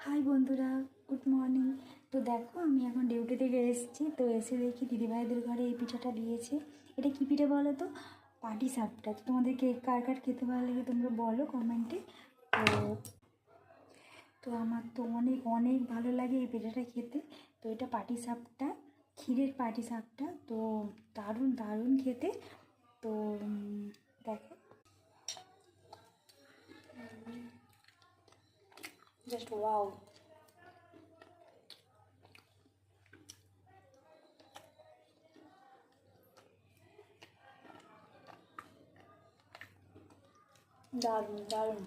High বন্ধুরা, good morning. তো দেখো আমি এখন ডিউটি থেকে এসেছি, তো এসে দেখি দিদিভাইদের ঘরে এই পিঠাটা দিয়েছে। এটা কী পিঠে বলো তো? পাটি সাপটা। তো তোমাদেরকে কার কার খেতে ভালো লাগে তোমরা বলো কমেন্টে। তো তো আমার তো অনেক অনেক ভালো লাগে এই পিঠাটা খেতে। তো এটা পাটি সাপটা, ক্ষীরের পাটি সাপটা, তো দারুণ দারুণ খেতে। তো দেখো, জাস্ট ওয়াও। দারুণ দারুণ।